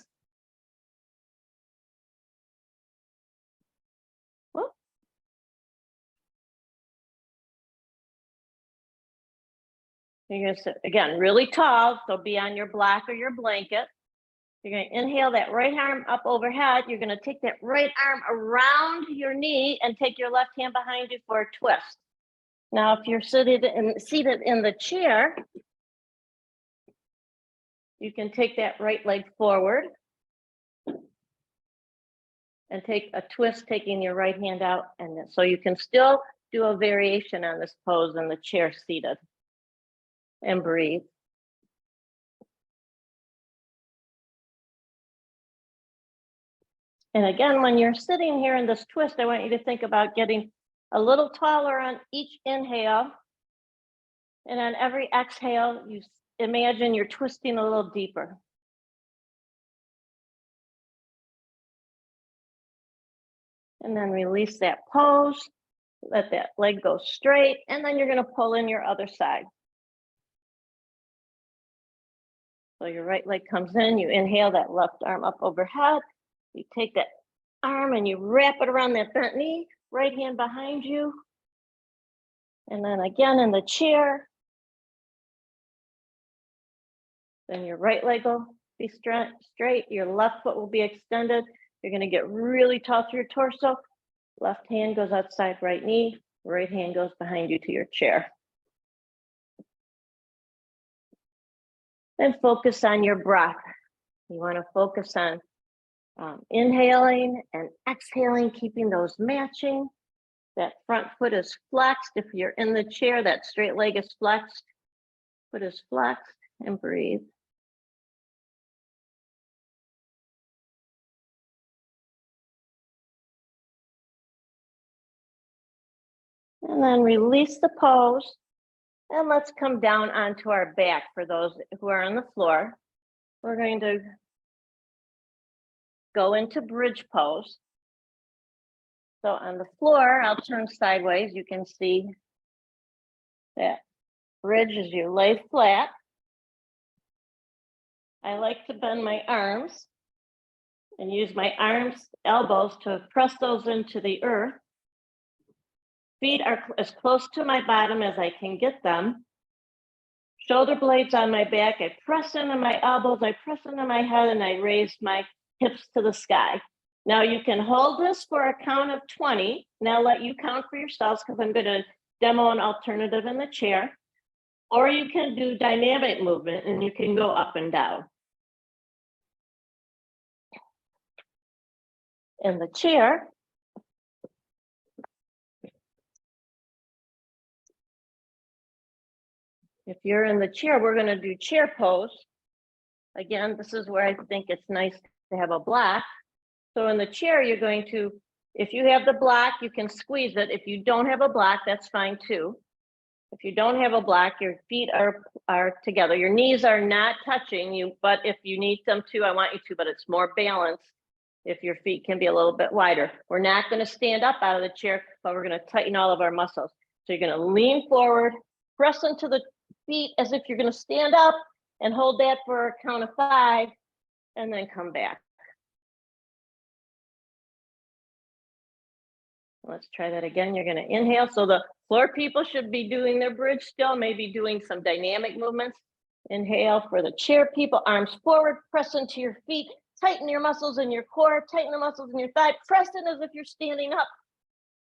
[SPEAKER 2] Whoop. You're going to sit, again, really tall, so be on your block or your blanket. You're going to inhale that right arm up overhead. You're going to take that right arm around your knee and take your left hand behind you for a twist. Now, if you're seated in the chair, you can take that right leg forward and take a twist, taking your right hand out. And so you can still do a variation on this pose in the chair seated. And breathe. And again, when you're sitting here in this twist, I want you to think about getting a little taller on each inhale. And on every exhale, you imagine you're twisting a little deeper. And then release that pose. Let that leg go straight. And then you're going to pull in your other side. So your right leg comes in, you inhale that left arm up overhead. You take that arm and you wrap it around that bent knee, right hand behind you. And then again in the chair. Then your right leg will be straight, your left foot will be extended. You're going to get really tall through your torso. Left hand goes outside right knee, right hand goes behind you to your chair. Then focus on your breath. You want to focus on inhaling and exhaling, keeping those matching. That front foot is flexed. If you're in the chair, that straight leg is flexed. Foot is flexed, and breathe. And then release the pose. And let's come down onto our back for those who are on the floor. We're going to go into bridge pose. So on the floor, I'll turn sideways. You can see that bridge as you lay flat. I like to bend my arms and use my arms, elbows to press those into the earth. Feet are as close to my bottom as I can get them. Shoulder blades on my back. I press into my elbows. I press into my head and I raise my hips to the sky. Now you can hold this for a count of 20. Now let you count for yourselves because I'm going to demo an alternative in the chair. Or you can do dynamic movement and you can go up and down. In the chair, if you're in the chair, we're going to do chair pose. Again, this is where I think it's nice to have a block. So in the chair, you're going to, if you have the block, you can squeeze it. If you don't have a block, that's fine too. If you don't have a block, your feet are together. Your knees are not touching you, but if you need them to, I want you to, but it's more balanced if your feet can be a little bit wider. We're not going to stand up out of the chair, but we're going to tighten all of our muscles. So you're going to lean forward, press into the feet as if you're going to stand up and hold that for a count of 5 and then come back. Let's try that again. You're going to inhale. So the floor people should be doing their bridge still, maybe doing some dynamic movements. Inhale for the chair people, arms forward, press into your feet, tighten your muscles in your core, tighten the muscles in your thigh, press in as if you're standing up,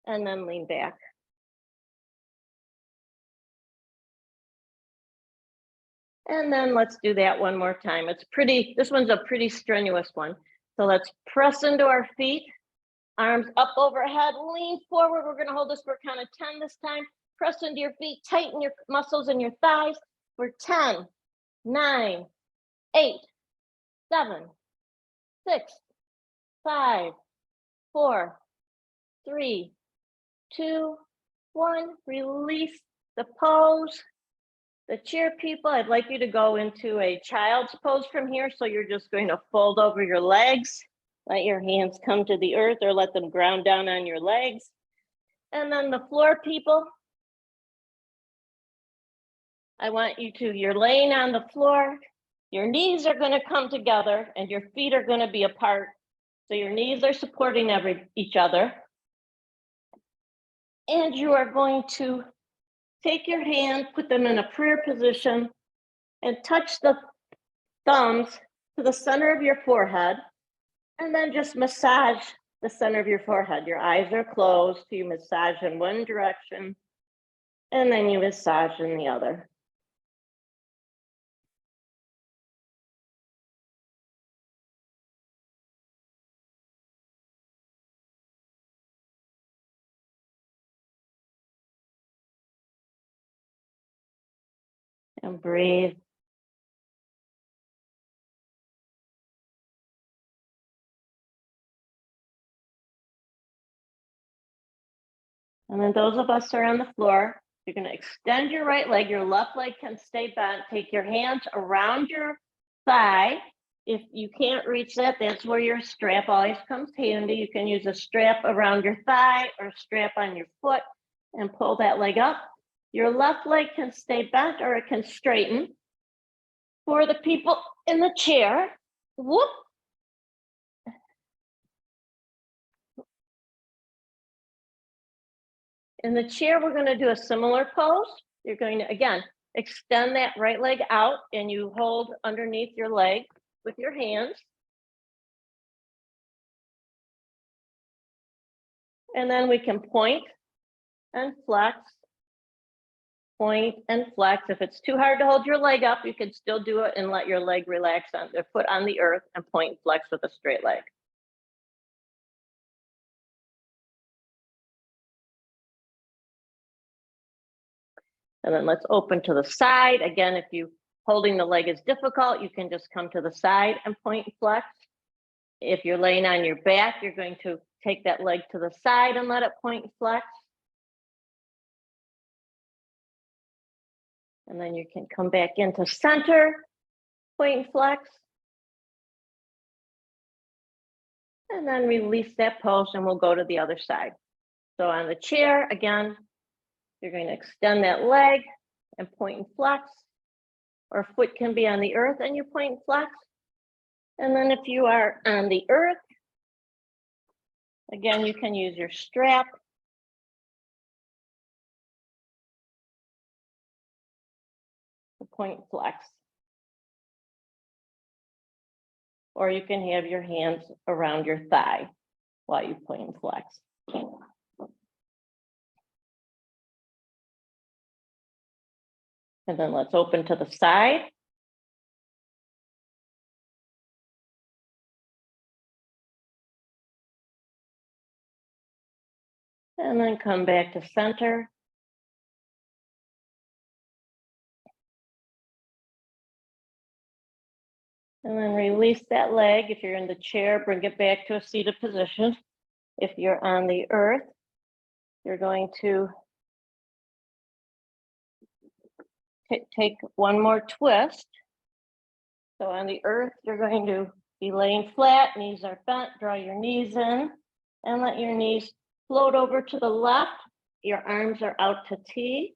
[SPEAKER 2] and then lean back. And then let's do that one more time. This one's a pretty strenuous one. So let's press into our feet. Arms up overhead, lean forward. We're going to hold this for a count of 10 this time. Press into your feet, tighten your muscles in your thighs for 10, 9, 8, 7, 6, 5, 4, 3, 2, 1. Release the pose. The chair people, I'd like you to go into a child's pose from here. So you're just going to fold over your legs. Let your hands come to the earth or let them ground down on your legs. And then the floor people, I want you to, you're laying on the floor, your knees are going to come together and your feet are going to be apart. So your knees are supporting each other. And you are going to take your hand, put them in a prayer position and touch the thumbs to the center of your forehead. And then just massage the center of your forehead. Your eyes are closed, so you massage in one direction, and then you massage in the other. And breathe. And then those of us who are on the floor, you're going to extend your right leg. Your left leg can stay bent. Take your hands around your thigh. If you can't reach that, that's where your strap always comes handy. You can use a strap around your thigh or a strap on your foot and pull that leg up. Your left leg can stay bent or it can straighten. For the people in the chair, whoop. In the chair, we're going to do a similar pose. You're going to, again, extend that right leg out and you hold underneath your leg with your hands. And then we can point and flex, point and flex. If it's too hard to hold your leg up, you can still do it and let your leg relax on the foot on the earth and point and flex with a straight leg. And then let's open to the side. Again, if you holding the leg is difficult, you can just come to the side and point and flex. If you're laying on your back, you're going to take that leg to the side and let it point and flex. And then you can come back into center, point and flex. And then release that pose and we'll go to the other side. So on the chair, again, you're going to extend that leg and point and flex, or foot can be on the earth and you point and flex. And then if you are on the earth, again, you can use your strap point flex. Or you can have your hands around your thigh while you point and flex. And then let's open to the side. And then come back to center. And then release that leg. If you're in the chair, bring it back to a seated position. If you're on the earth, you're going to take one more twist. So on the earth, you're going to be laying flat, knees are bent, draw your knees in, and let your knees float over to the left. Your arms are out to T.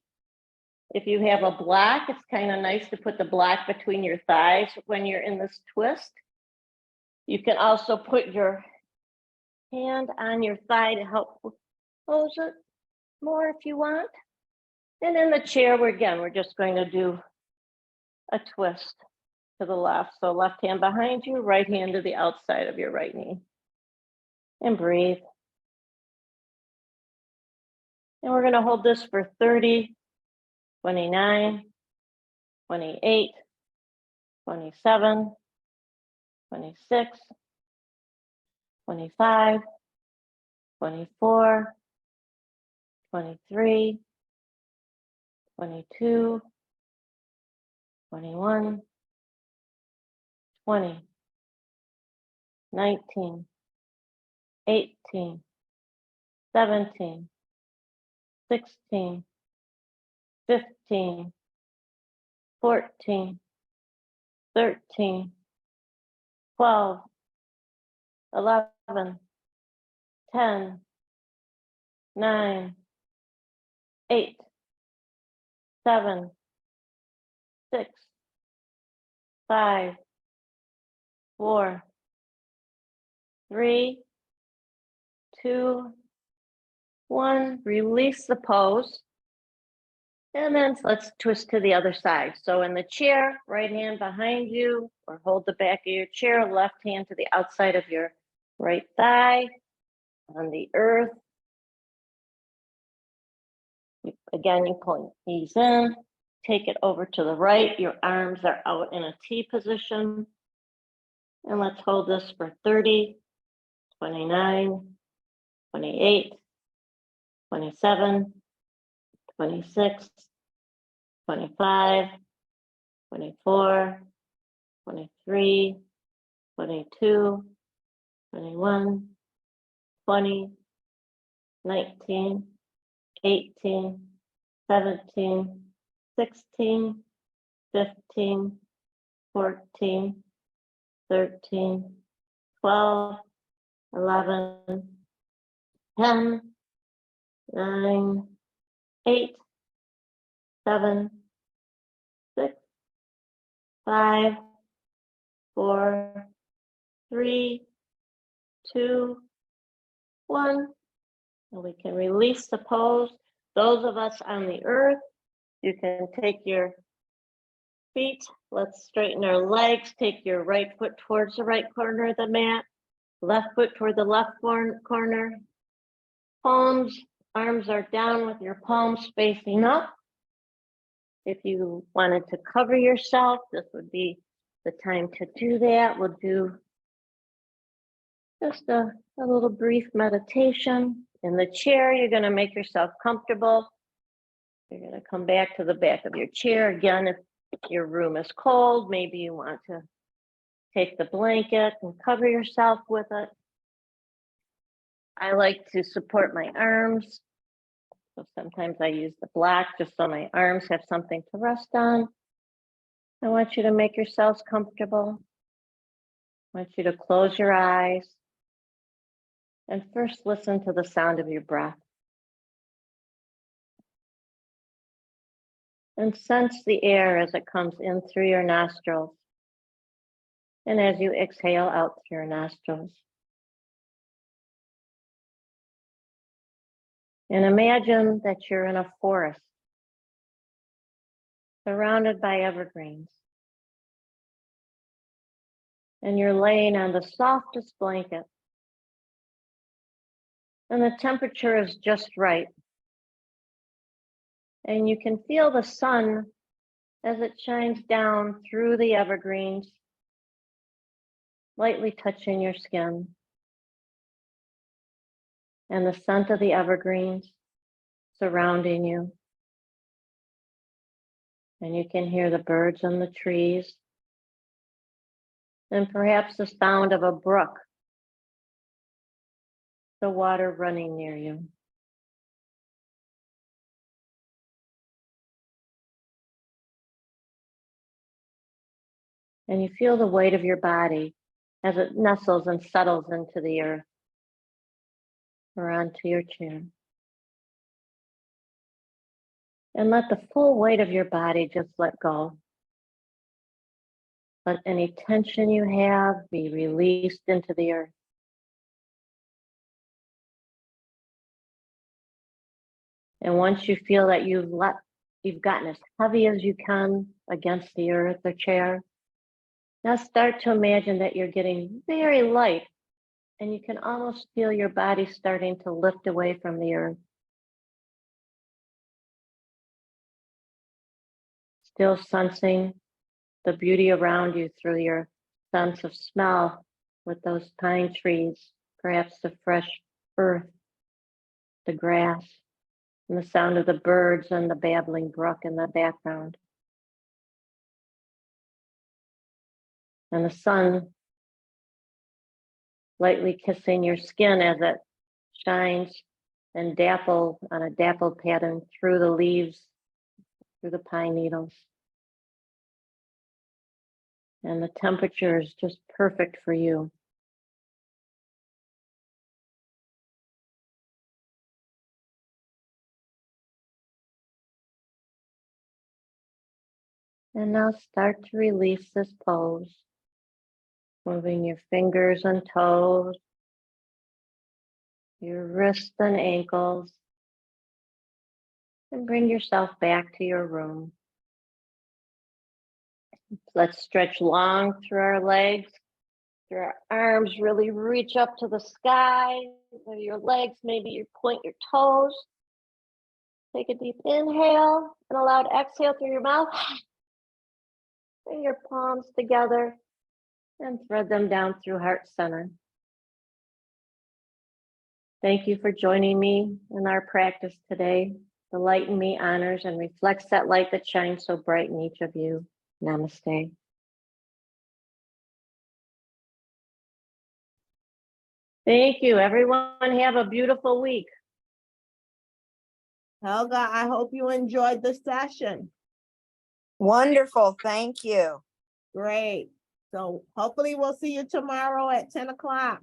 [SPEAKER 2] If you have a block, it's kind of nice to put the block between your thighs when you're in this twist. You can also put your hand on your thigh to help close it more if you want. And in the chair, we're just going to do a twist to the left. So left hand behind you, right hand to the outside of your right knee. And breathe. And we're going to hold this for 30, 29, 28, 27, 26, 25, 24, 23, 22, 21, 20, 19, 18, 17, 16, 15, 14, 13, 12, 11, 10, 9, 8, 7, 6, 5, 4, 3, 2, 1. Release the pose. And then let's twist to the other side. So in the chair, right hand behind you, or hold the back of your chair, left hand to the outside of your right thigh. On the earth. Again, you pull your knees in, take it over to the right. Your arms are out in a T position. And let's hold this for 30, 29, 28, 27, 26, 25, 24, 23, 22, 21, 20, 19, 18, 17, 16, 15, 14, 13, 12, 11, 10, 9, 8, 7, 6, 5, 4, 3, 2, 1. And we can release the pose. Those of us on the earth, you can take your feet. Let's straighten our legs. Take your right foot towards the right corner of the mat. Left foot toward the left corner. Palms, arms are down with your palms facing up. If you wanted to cover yourself, this would be the time to do that. We'll do just a little brief meditation. In the chair, you're going to make yourself comfortable. You're going to come back to the back of your chair. Again, if your room is cold, maybe you want to take the blanket and cover yourself with it. I like to support my arms. So sometimes I use the block just so my arms have something to rest on. I want you to make yourselves comfortable. I want you to close your eyes. And first listen to the sound of your breath. And sense the air as it comes in through your nostrils. And as you exhale out through your nostrils. And imagine that you're in a forest. surrounded by evergreens. And you're laying on the softest blanket. And the temperature is just right. And you can feel the sun as it shines down through the evergreens, lightly touching your skin. And the scent of the evergreens surrounding you. And you can hear the birds on the trees. And perhaps the sound of a brook, the water running near you. And you feel the weight of your body as it nestles and settles into the earth or onto your chair. And let the full weight of your body just let go. Let any tension you have be released into the earth. And once you feel that you've gotten as heavy as you can against the earth or chair, now start to imagine that you're getting very light and you can almost feel your body starting to lift away from the earth. Still sensing the beauty around you through your sense of smell with those pine trees, perhaps the fresh earth, the grass, and the sound of the birds and the babbling brook in the background. And the sun lightly kissing your skin as it shines and dapple on a dapple pattern through the leaves, through the pine needles. And the temperature is just perfect for you. And now start to release this pose, moving your fingers and toes, your wrists and ankles, and bring yourself back to your room. Let's stretch long through our legs, through our arms, really reach up to the sky, with your legs, maybe you point your toes. Take a deep inhale and a loud exhale through your mouth. Bring your palms together and thread them down through heart center. Thank you for joining me in our practice today. The light in me honors and reflects that light that shines so bright in each of you. Namaste. Thank you, everyone. Have a beautiful week.
[SPEAKER 3] Helga, I hope you enjoyed the session.
[SPEAKER 5] Wonderful, thank you.
[SPEAKER 3] Great. So hopefully we'll see you tomorrow at 10 o'clock.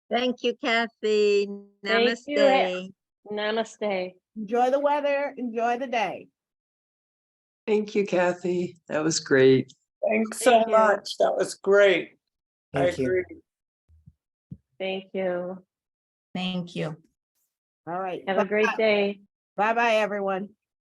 [SPEAKER 4] Thank you, Kathy.
[SPEAKER 2] Thank you.
[SPEAKER 4] Namaste.
[SPEAKER 2] Namaste.
[SPEAKER 3] Enjoy the weather, enjoy the day.
[SPEAKER 6] Thank you, Kathy. That was great.
[SPEAKER 7] Thanks
[SPEAKER 2] Thank
[SPEAKER 7] so
[SPEAKER 2] you.
[SPEAKER 7] much. That was great. I
[SPEAKER 8] Thank you.
[SPEAKER 7] agree.
[SPEAKER 2] Thank you.
[SPEAKER 5] Thank you.
[SPEAKER 3] All right.
[SPEAKER 2] Have a great day.
[SPEAKER 3] Bye-bye, everyone.